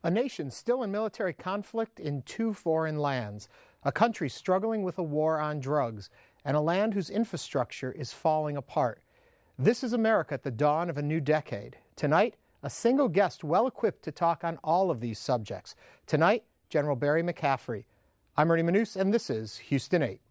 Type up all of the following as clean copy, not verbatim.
A nation still in military conflict in two foreign lands, a country struggling with a war on drugs, and a land whose infrastructure is falling apart. This is America at the dawn of a new decade. Tonight, a single guest well equipped to talk on all of these subjects. Tonight, General Barry McCaffrey. I'm Ernie Manous, and this is Houston 8.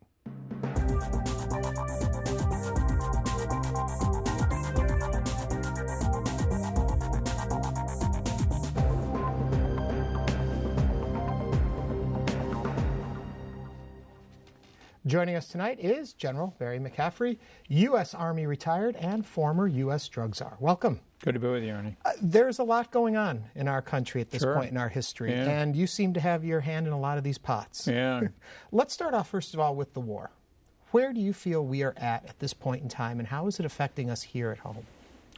Joining us tonight is General Barry McCaffrey, U.S. Army retired and former U.S. drug czar. Welcome. Good to be with you, Ernie. There's a lot going on in our country at this Sure. point in our history, Yeah. and you seem to have your hand in a lot of these pots. Yeah. Let's start off, first of all, with the war. Where do you feel we are at this point in time, and how is it affecting us here at home?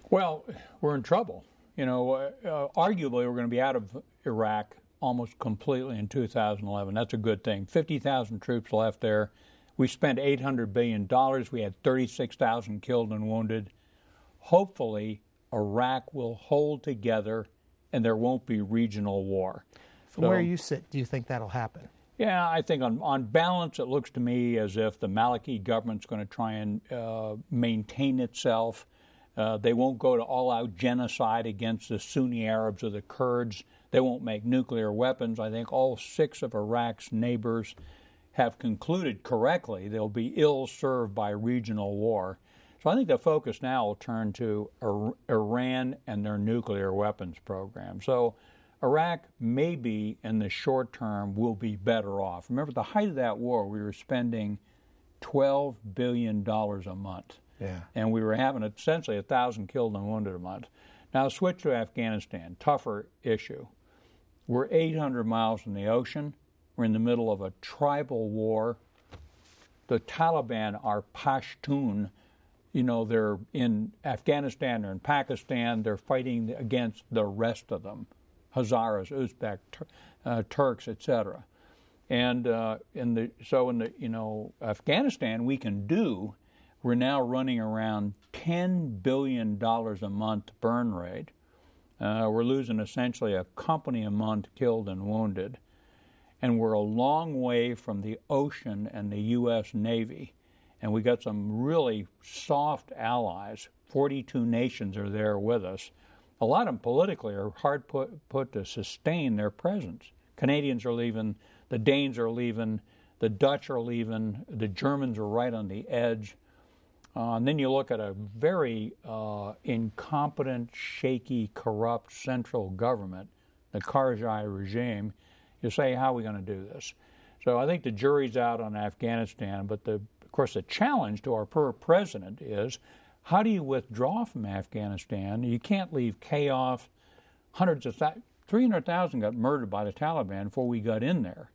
Well, we're in trouble. Arguably, we're going to be out of Iraq almost completely in 2011. That's a good thing. 50,000 troops left there. We spent $800 billion. We had 36,000 killed and wounded. Hopefully, Iraq will hold together and there won't be regional war. From where you sit, do you think that'll happen? Yeah, I think on balance, it looks to me as if the Maliki government's going to try and maintain itself. They won't go to all-out genocide against the Sunni Arabs or the Kurds. They won't make nuclear weapons. I think all 6 of Iraq's neighbors have concluded correctly they'll be ill-served by regional war. So I think the focus now will turn to Iran and their nuclear weapons program. So Iraq maybe in the short term will be better off. Remember, at the height of that war, we were spending $12 billion a month. Yeah. And we were having essentially 1,000 killed and wounded a month. Now switch to Afghanistan, tougher issue. We're 800 miles from the ocean. We're in the middle of a tribal war. The Taliban are Pashtun. They're in Afghanistan, they're in Pakistan. They're fighting against the rest of them, Hazaras, Uzbek, Turks, etc. And in Afghanistan, we're now running around $10 billion a month burn rate. We're losing essentially a company a month killed and wounded. And we're a long way from the ocean and the U.S. Navy. And we got some really soft allies. 42 nations are there with us. A lot of them politically are hard put to sustain their presence. Canadians are leaving, the Danes are leaving, the Dutch are leaving, the Germans are right on the edge. And then you look at a very incompetent, shaky, corrupt central government, the Karzai regime. You say, how are we going to do this? So I think the jury's out on Afghanistan, but of course the challenge to our president is, how do you withdraw from Afghanistan? You can't leave chaos. 300,000 got murdered by the Taliban before we got in there.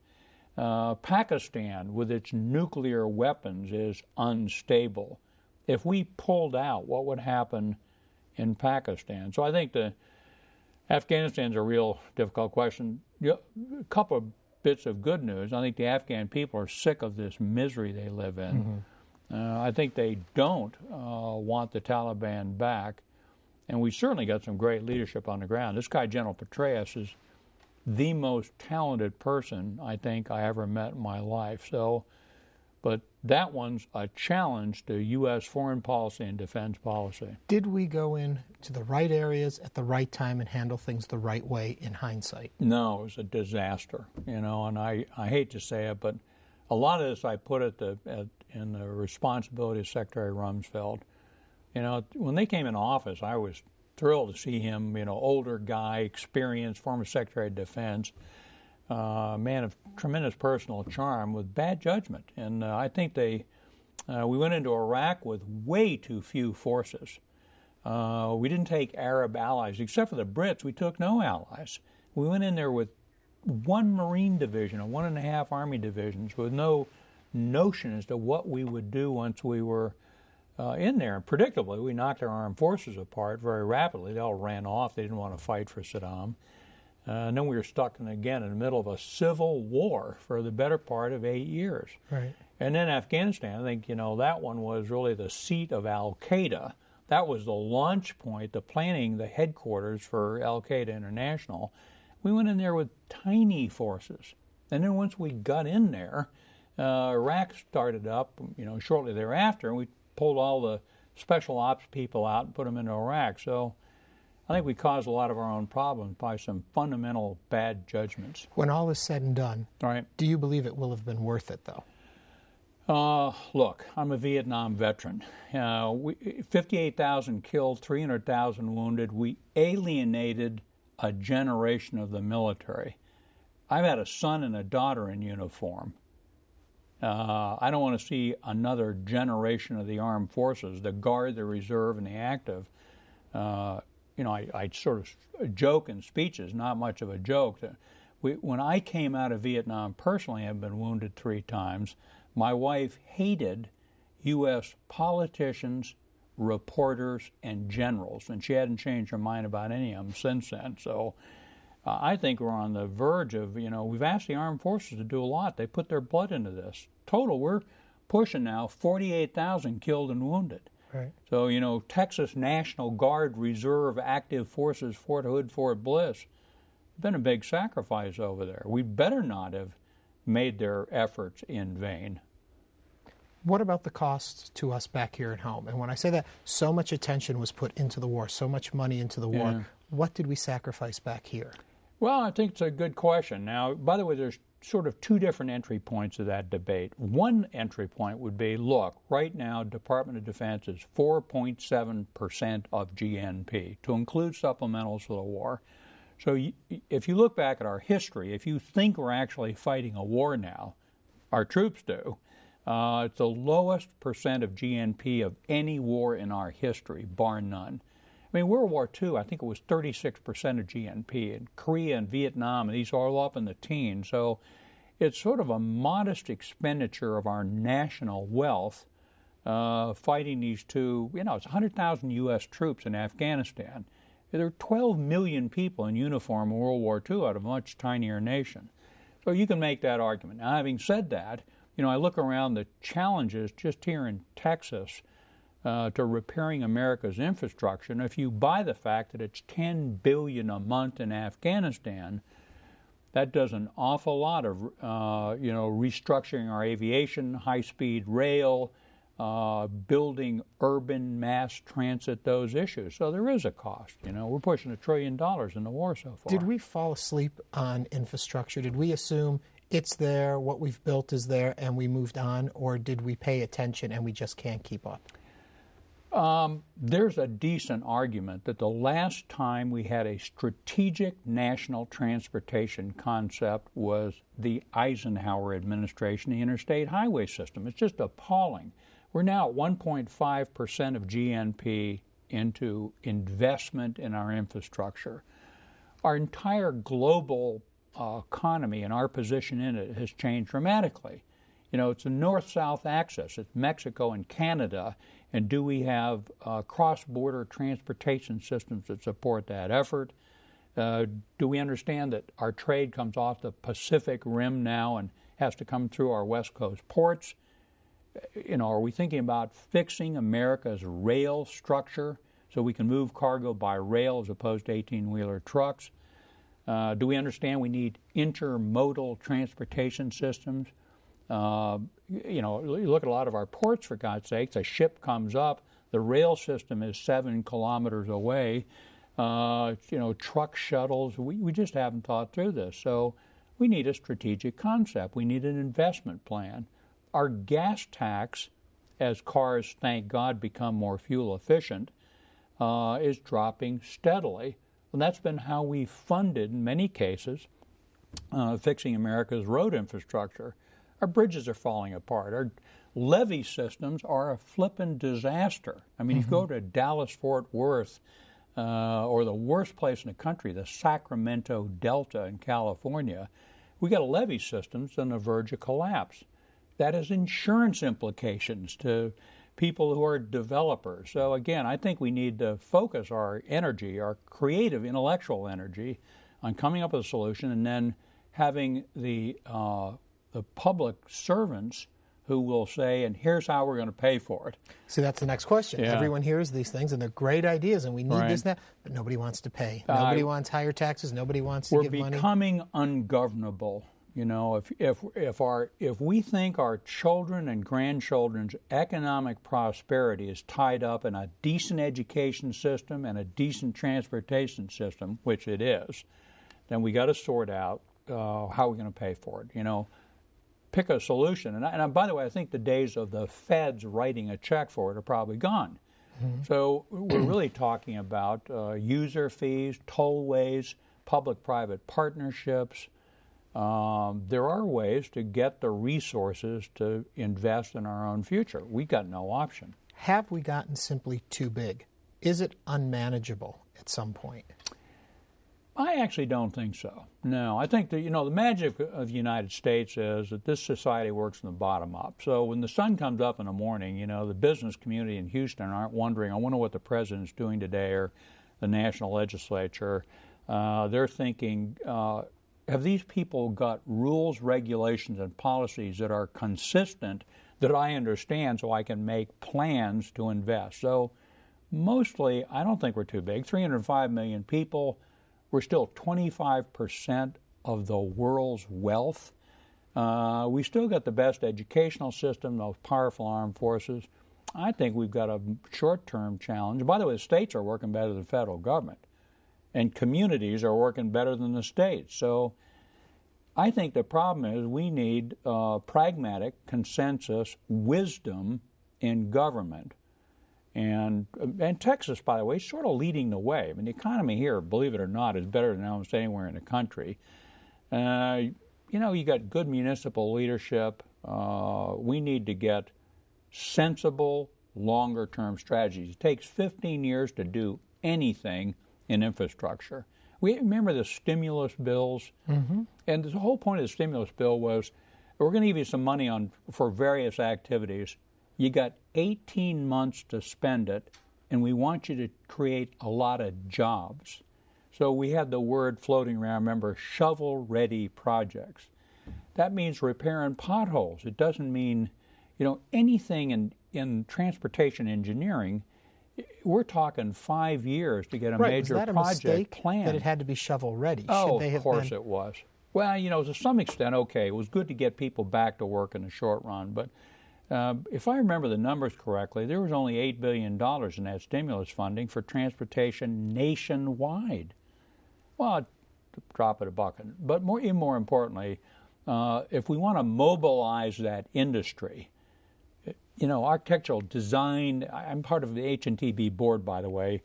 Pakistan, with its nuclear weapons, is unstable. If we pulled out, what would happen in Pakistan? So I think Afghanistan's a real difficult question. A couple of bits of good news. I think the Afghan people are sick of this misery they live in. Mm-hmm. I think they don't want the Taliban back. And we certainly got some great leadership on the ground. This guy, General Petraeus, is the most talented person I think I ever met in my life. But that one's a challenge to U.S. foreign policy and defense policy. Did we go in to the right areas at the right time and handle things the right way in hindsight? No, it was a disaster, and I hate to say it, but a lot of this I put in the responsibility of Secretary Rumsfeld. When they came in office, I was thrilled to see him, older guy, experienced, former Secretary of Defense, man of tremendous personal charm with bad judgment. And I think we went into Iraq with way too few forces. We didn't take Arab allies. Except for the Brits, we took no allies. We went in there with 1 Marine division and 1.5 Army divisions with no notion as to what we would do once we were in there. And predictably, we knocked our armed forces apart very rapidly. They all ran off. They didn't want to fight for Saddam. And then we were stuck in the middle of a civil war for the better part of 8 years. Right. And then Afghanistan, I think, that one was really the seat of al-Qaeda. That was the launch point, the planning, the headquarters for al-Qaeda International. We went in there with tiny forces. And then once we got in there, Iraq started up, shortly thereafter, and we pulled all the special ops people out and put them into Iraq. So I think we caused a lot of our own problems by some fundamental bad judgments. When all is said and done, right, do you believe it will have been worth it, though? Look, I'm a Vietnam veteran. 58,000 killed, 300,000 wounded. We alienated a generation of the military. I've had a son and a daughter in uniform. I don't want to see another generation of the armed forces, the Guard, the Reserve, and the active. I sort of joke in speeches, not much of a joke. When I came out of Vietnam personally, I've been wounded 3 times. My wife hated U.S. politicians, reporters, and generals, and she hadn't changed her mind about any of them since then. So I think we're on the verge of, we've asked the armed forces to do a lot. They put their blood into this. Total, we're pushing now 48,000 killed and wounded. Right. So, Texas National Guard, Reserve, Active Forces, Fort Hood, Fort Bliss, been a big sacrifice over there. We better not have made their efforts in vain. What about the costs to us back here at home? And when I say that, so much attention was put into the war, so much money into the war. Yeah. What did we sacrifice back here? Well, I think it's a good question. Now, by the way, there's sort of 2 different entry points of that debate. One entry point would be, look, right now, Department of Defense is 4.7% of GNP, to include supplementals for the war. So if you look back at our history, if you think we're actually fighting a war now, our troops do, it's the lowest percent of GNP of any war in our history, bar none. I mean, World War II, I think it was 36% of GNP, and Korea and Vietnam, and these are all up in the teens. So it's sort of a modest expenditure of our national wealth fighting these two. It's 100,000 U.S. troops in Afghanistan. There are 12 million people in uniform in World War II out of a much tinier nation. So you can make that argument. Now, having said that, I look around the challenges just here in Texas to repairing America's infrastructure. And if you buy the fact that it's $10 billion a month in Afghanistan, that does an awful lot of, restructuring our aviation, high-speed rail, building urban mass transit, those issues. So there is a cost. We're pushing $1 trillion in the war so far. Did we fall asleep on infrastructure? Did we assume it's there, what we've built is there, and we moved on? Or did we pay attention and we just can't keep up? There's a decent argument that the last time we had a strategic national transportation concept was the Eisenhower administration, the interstate highway system. It's just appalling. We're now at 1.5% of GNP into investment in our infrastructure. Our entire global economy and our position in it has changed dramatically. It's a north-south axis. It's Mexico and Canada. And do we have cross-border transportation systems that support that effort? Do we understand that our trade comes off the Pacific Rim now and has to come through our West Coast ports? Are we thinking about fixing America's rail structure so we can move cargo by rail as opposed to 18-wheeler trucks? Do we understand we need intermodal transportation systems? You look at a lot of our ports, for God's sakes, a ship comes up, the rail system is 7 kilometers away, truck shuttles, we just haven't thought through this. So we need a strategic concept. We need an investment plan. Our gas tax, as cars, thank God, become more fuel efficient, is dropping steadily. And that's been how we funded, in many cases, fixing America's road infrastructure. Our bridges are falling apart. Our levee systems are a flippin' disaster. I mean, if you go to Dallas-Fort Worth, or the worst place in the country, the Sacramento Delta in California, we got a levee system that's on the verge of collapse. That has insurance implications to people who are developers. So again, I think we need to focus our energy, our creative intellectual energy, on coming up with a solution and then having the public servants who will say, and here's how we're going to pay for it. See, that's the next question. Yeah. Everyone hears these things, and they're great ideas, and we need this and that, but nobody wants to pay. Nobody wants higher taxes. Nobody wants to give money. We're becoming ungovernable. You know, if we think our children and grandchildren's economic prosperity is tied up in a decent education system and a decent transportation system, which it is, then we got to sort out how we're going to pay for it. You know, pick a solution. And by the way, I think the days of the feds writing a check for it are probably gone. Mm-hmm. So we're really talking about user fees, tollways, public-private partnerships. There are ways to get the resources to invest in our own future. We've got no option. Have we gotten simply too big? Is it unmanageable at some point? I actually don't think so. No, I think that, you know, the magic of the United States is that this society works from the bottom up. So when the sun comes up in the morning, you know, the business community in Houston aren't wondering, I wonder what the president's doing today or the national legislature. They're thinking, have these people got rules, regulations, and policies that are consistent that I understand so I can make plans to invest? So mostly, I don't think we're too big. 305 million people. We're still 25% of the world's wealth. We still got the best educational system, the most powerful armed forces. I think we've got a short-term challenge. By the way, the states are working better than the federal government, and communities are working better than the states. So I think the problem is we need pragmatic consensus, wisdom in government. And Texas, by the way, is sort of leading the way. I mean, the economy here, believe it or not, is better than almost anywhere in the country. You know, you got good municipal leadership. We need to get sensible, longer-term strategies. It takes 15 years to do anything in infrastructure. We remember the stimulus bills, and the whole point of the stimulus bill was we're going to give you some money for various activities. You got 18 months to spend it, and we want you to create a lot of jobs. So we had the word floating around, remember, shovel-ready projects. That means repairing potholes. It doesn't mean, you know, anything in transportation engineering. We're talking 5 years to get a major project planned. Was that a mistake that it had to be shovel-ready? Oh, of course it was. Well, you know, to some extent, okay, it was good to get people back to work in the short run, but if I remember the numbers correctly, there was only $8 billion in that stimulus funding for transportation nationwide. Well, drop it a bucket. But even more importantly, if we want to mobilize that industry, you know, architectural design, I'm part of the HoustonPBS board, by the way,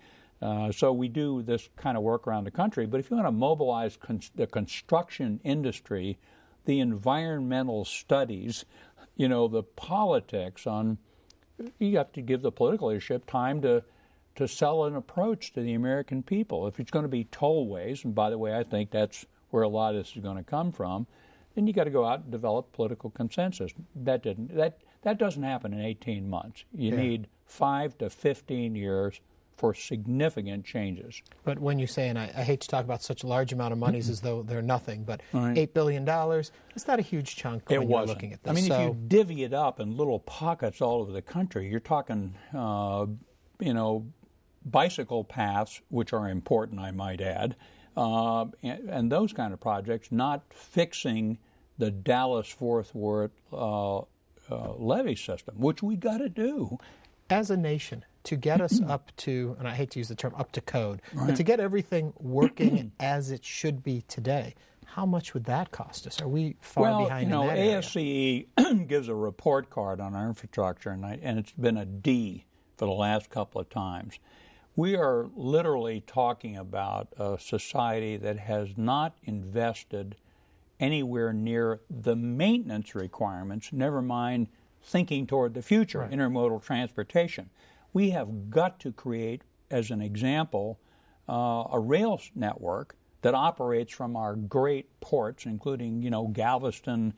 so we do this kind of work around the country. But if you want to mobilize the construction industry, the environmental studies, you know, the politics you have to give the political leadership time to sell an approach to the American people. If it's going to be tollways, and by the way, I think that's where a lot of this is going to come from, then you got to go out and develop political consensus. That doesn't happen in 18 months. You need 5 to 15 years for significant changes. But when you say, and I hate to talk about such a large amount of money as though they're nothing, but $8 billion, it's not a huge chunk when you're looking at this. I mean, if you divvy it up in little pockets all over the country, you're talking, you know, bicycle paths, which are important, I might add, and those kind of projects, not fixing the Dallas-Fort Worth levee system, which we got to do. As a nation, to get us up to, and I hate to use the term up to code, but to get everything working as it should be today, how much would that cost us? Are we far behind in that area? ASCE gives a report card on our infrastructure, and it's been a D for the last couple of times. We are literally talking about a society that has not invested anywhere near the maintenance requirements, never mind thinking toward the future, intermodal transportation. We have got to create, as an example, a rail network that operates from our great ports, including, you know, Galveston,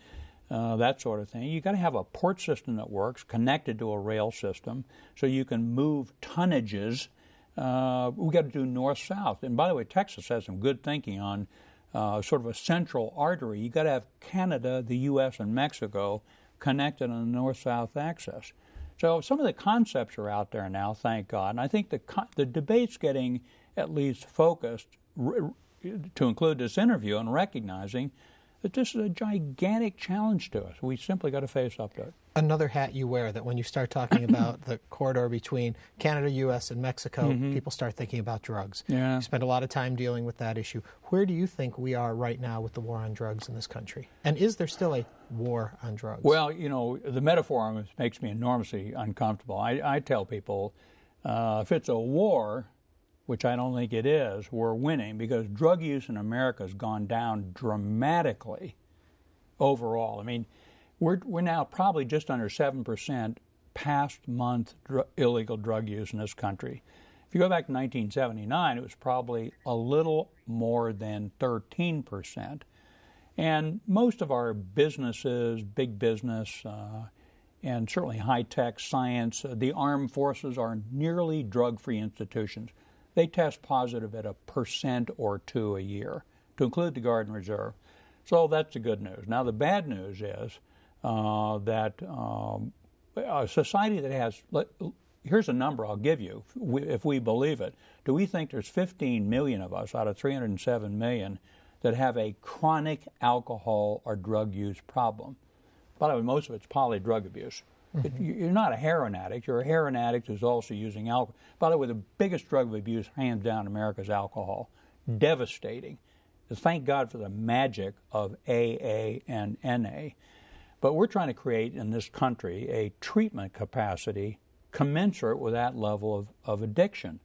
that sort of thing. You've got to have a port system that works, connected to a rail system, so you can move tonnages. We've got to do north-south. And by the way, Texas has some good thinking on sort of a central artery. You've got to have Canada, the U.S., and Mexico connected on the north-south axis. So some of the concepts are out there now, thank God. And I think the debate's getting at least focused to include this interview and recognizing that this is a gigantic challenge to us. We simply got to face up to it. Another hat you wear, that when you start talking about the corridor between Canada, U.S., and Mexico, people start thinking about drugs. Yeah. You spend a lot of time dealing with that issue. Where do you think we are right now with the war on drugs in this country? And is there still a war on drugs? Well, you know, the metaphor makes me enormously uncomfortable. I tell people, if it's a war, which I don't think it is, we're winning, because drug use in America has gone down dramatically overall. I mean, we're now probably just under 7% past month illegal drug use in this country. If you go back to 1979, it was probably a little more than 13%. And most of our businesses, big business, and certainly high-tech science, the armed forces are nearly drug-free institutions. They test positive at 1% or 2% a year, to include the Guard and Reserve. So that's the good news. Now, the bad news is that a society that has, here's a number I'll give you, if we believe it. Do we think there's 15 million of us out of 307 million that have a chronic alcohol or drug use problem? By the way, most of it's poly-drug abuse. You're not a heroin addict. You're a heroin addict who's also using alcohol. By the way, the biggest drug abuse, hands down, in America is alcohol. Devastating. Thank God for the magic of AA and NA. But we're trying to create in this country a treatment capacity commensurate with that level of addiction.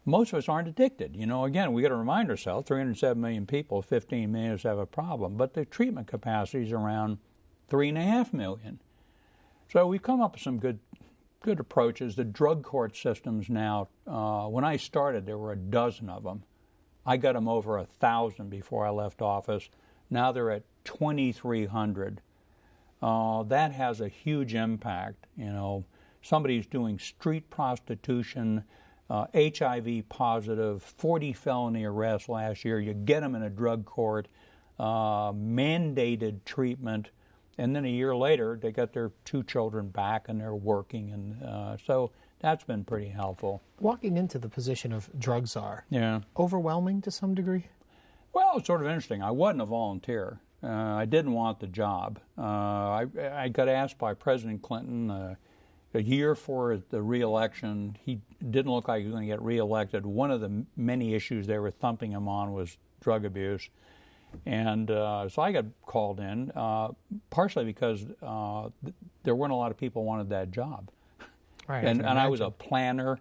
Most of us aren't addicted. You know, again, we got to remind ourselves, 307 million people, 15 million have a problem. But the treatment capacity is around 3.5 million. So we've come up with some good approaches. The drug court systems now, when I started, there were a dozen of them. I got them over 1,000 before I left office. Now they're at 2,300. That has a huge impact. You know, somebody's doing street prostitution, HIV positive, 40 felony arrests last year. You get them in a drug court, mandated treatment, and then a year later they got their 2 children back and they're working, and so that's been pretty helpful. Walking into the position of drug czar, yeah, overwhelming to some degree? Well, it's sort of interesting. I wasn't a volunteer. I didn't want the job. I got asked by President Clinton a year for the re-election. He didn't look like he was going to get re-elected. One of the many issues they were thumping him on was drug abuse. And so I got called in, partially because there weren't a lot of people who wanted that job. Right, and I was a planner.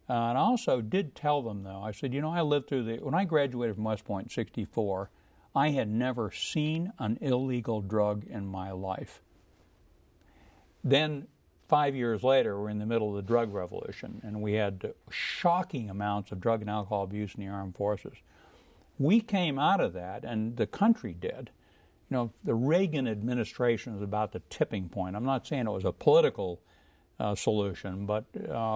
And I also did tell them, though, I said, you know, I lived through when I graduated from West Point in 1964, I had never seen an illegal drug in my life. Then 5 years later, we're in the middle of the drug revolution, and we had shocking amounts of drug and alcohol abuse in the armed forces. We came out of that, and the country did. You know, the Reagan administration was about the tipping point. I'm not saying it was a political solution, but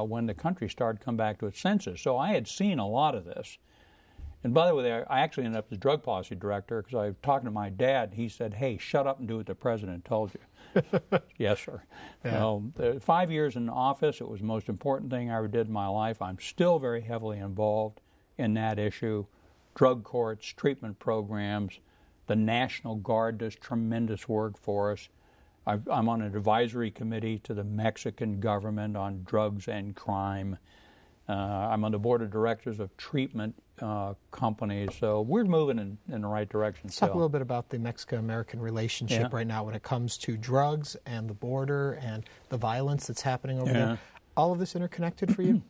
when the country started to come back to its senses. So I had seen a lot of this. And by the way, I actually ended up as drug policy director because I was talking to my dad. He said, hey, shut up and do what the president told you. Yes, sir. Yeah. 5 years in office, it was the most important thing I ever did in my life. I'm still very heavily involved in that issue. Drug courts, treatment programs. The National Guard does tremendous work for us. I'm on an advisory committee to the Mexican government on drugs and crime. I'm on the board of directors of treatment companies. So we're moving in the right direction. Let's talk a little bit about the Mexican-American relationship right now when it comes to drugs and the border and the violence that's happening over there. All of this interconnected for you?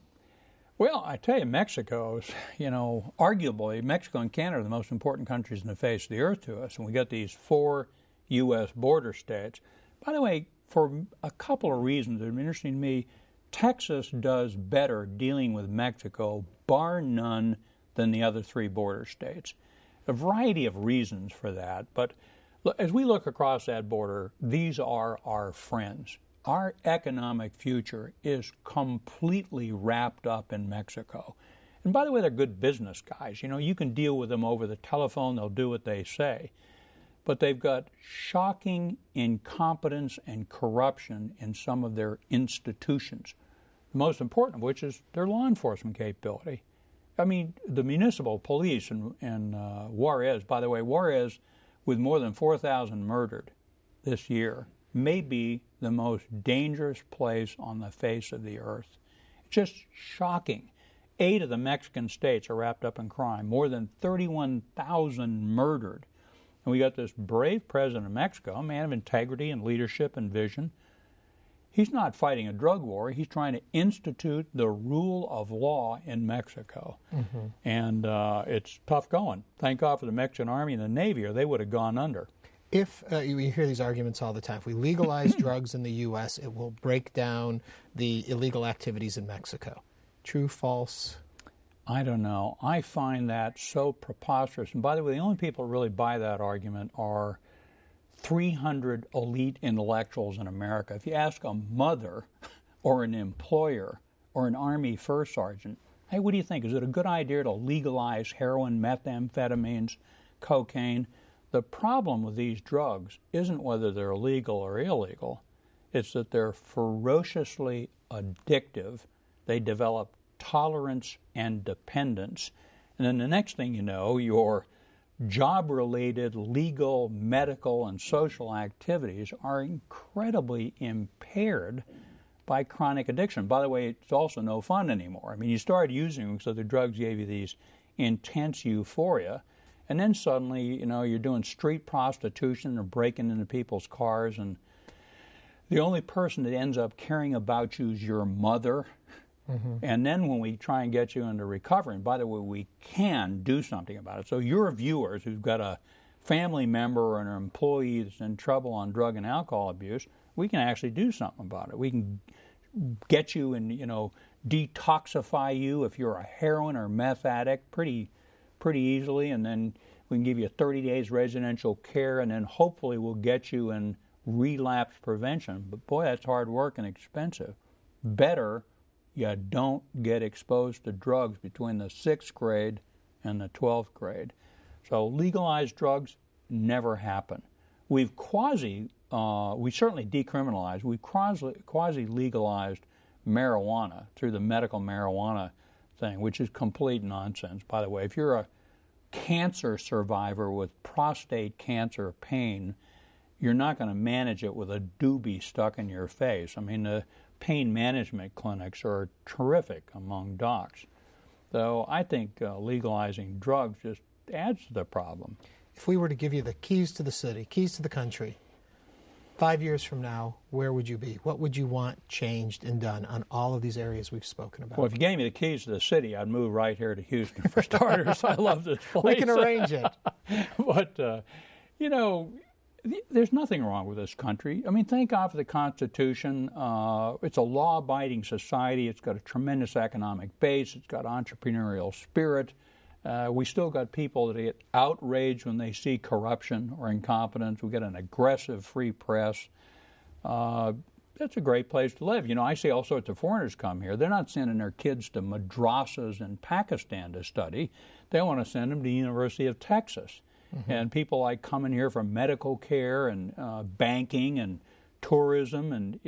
Well, I tell you, Mexico is, you know, arguably Mexico and Canada are the most important countries in the face of the earth to us. And we got these 4 U.S. border states. By the way, for a couple of reasons that are interesting to me, Texas does better dealing with Mexico, bar none, than the other 3 border states. A variety of reasons for that. But as we look across that border, these are our friends. Our economic future is completely wrapped up in Mexico. And by the way, they're good business guys. You know, you can deal with them over the telephone. They'll do what they say. but they've got shocking incompetence and corruption in some of their institutions, the most important of which is their law enforcement capability. I mean, the municipal police in Juarez, by the way, Juarez, with more than 4,000 murdered this year, may be the most dangerous place on the face of the earth. It's just shocking. 8 of the Mexican states are wrapped up in crime, more than 31,000 murdered. And we got this brave president of Mexico, a man of integrity and leadership and vision. He's not fighting a drug war. He's trying to institute the rule of law in Mexico. Mm-hmm. And it's tough going. Thank God for the Mexican Army and the Navy, or they would have gone under. If you hear these arguments all the time, if we legalize drugs in the U.S., it will break down the illegal activities in Mexico. True, false? I don't know. I find that so preposterous. And by the way, the only people who really buy that argument are 300 elite intellectuals in America. If you ask a mother or an employer or an Army first sergeant, hey, what do you think? Is it a good idea to legalize heroin, methamphetamines, cocaine? The problem with these drugs isn't whether they're legal or illegal. It's that they're ferociously addictive. They develop tolerance and dependence. And then the next thing you know, your job-related, legal, medical, and social activities are incredibly impaired by chronic addiction. By the way, it's also no fun anymore. I mean, you start using them so the drugs gave you these intense euphoria, and then suddenly, you know, you're doing street prostitution or breaking into people's cars, and the only person that ends up caring about you is your mother. Mm-hmm. And then when we try and get you into recovery, and by the way, we can do something about it. So your viewers who've got a family member or an employee that's in trouble on drug and alcohol abuse, we can actually do something about it. We can get you and, you know, detoxify you if you're a heroin or meth addict pretty easily, and then we can give you 30 days residential care, and then hopefully we'll get you in relapse prevention. But boy, that's hard work and expensive. Better you don't get exposed to drugs between the 6th grade and the 12th grade. So legalized drugs never happen. We certainly decriminalized, we quasi-legalized marijuana through the medical marijuana thing, which is complete nonsense. By the way, if you're a cancer survivor with prostate cancer pain, you're not going to manage it with a doobie stuck in your face. I mean, the pain management clinics are terrific among docs. So I think legalizing drugs just adds to the problem. If we were to give you the keys to the city, keys to the country, 5 years from now, where would you be? What would you want changed and done on all of these areas we've spoken about? Well, if you gave me the keys to the city, I'd move right here to Houston for starters. I love this place. We can arrange it. But, you know, there's nothing wrong with this country. I mean, thank God for the Constitution. It's a law-abiding society. It's got a tremendous economic base. It's got entrepreneurial spirit. We still got people that get outraged when they see corruption or incompetence. We got an aggressive free press. That's a great place to live. You know, I see all sorts of foreigners come here. They're not sending their kids to madrasas in Pakistan to study. They want to send them to the University of Texas. Mm-hmm. And people like coming here for medical care and banking and tourism and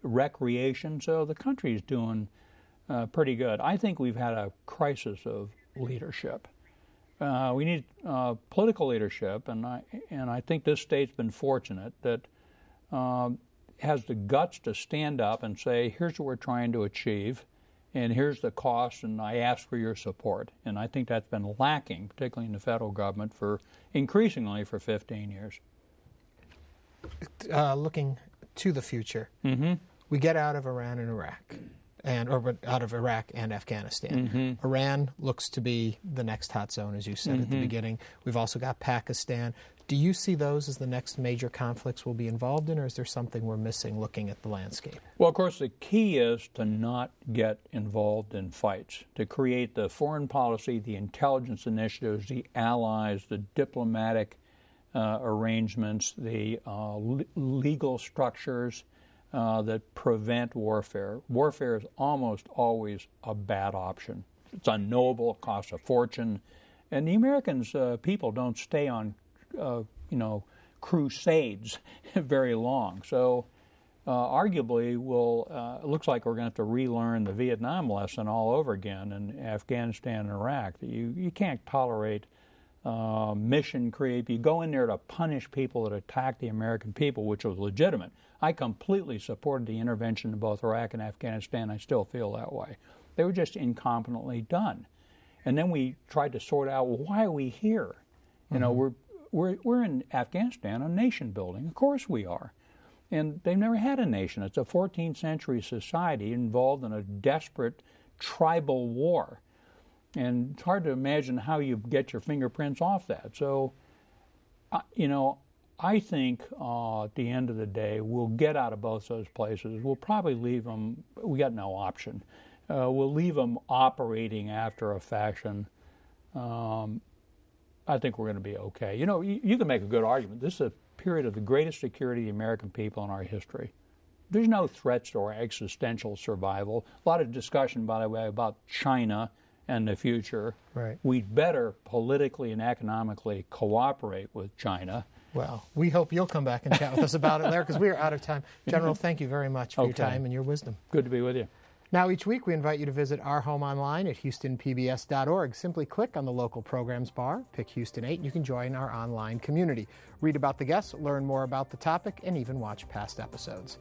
recreation. So the country is doing pretty good. I think we've had a crisis of leadership. We need political leadership, and I think this state's been fortunate that has the guts to stand up and say, here's what we're trying to achieve, and here's the cost, and I ask for your support. And I think that's been lacking, particularly in the federal government, increasingly for 15 years. Looking to the future, we get out of Iran and Iraq, or out of Iraq and Afghanistan. Mm-hmm. Iran looks to be the next hot zone, as you said at the beginning. We've also got Pakistan. Do you see those as the next major conflicts we'll be involved in, or is there something we're missing looking at the landscape? Well, of course, the key is to not get involved in fights, to create the foreign policy, the intelligence initiatives, the allies, the diplomatic arrangements, the legal structures that prevent warfare. Warfare is almost always a bad option. It's unknowable, it costs a fortune, and the Americans, people don't stay on crusades very long. So arguably, it looks like we're going to have to relearn the Vietnam lesson all over again in Afghanistan and Iraq. You can't tolerate mission creep. You go in there to punish people that attack the American people, which was legitimate. I completely supported the intervention in both Iraq and Afghanistan. I still feel that way. They were just incompetently done. And then we tried to sort out, well, why are we here? We're in Afghanistan, a nation building. Of course we are. And they've never had a nation. It's a 14th century society involved in a desperate tribal war. And it's hard to imagine how you get your fingerprints off that. So, I think at the end of the day, we'll get out of both those places. We'll probably leave them, we got no option. We'll leave them operating after a fashion. I think we're going to be okay. You can make a good argument. This is a period of the greatest security of the American people in our history. There's no threats to our existential survival. A lot of discussion, by the way, about China and the future. Right. We'd better politically and economically cooperate with China. Well, we hope you'll come back and chat with us about it, Larry, because we are out of time. General, thank you very much for your time and your wisdom. Good to be with you. Now, each week we invite you to visit our home online at HoustonPBS.org. Simply click on the local programs bar, pick Houston 8, and you can join our online community. Read about the guests, learn more about the topic, and even watch past episodes.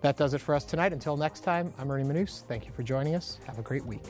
That does it for us tonight. Until next time, I'm Ernie Manous. Thank you for joining us. Have a great week.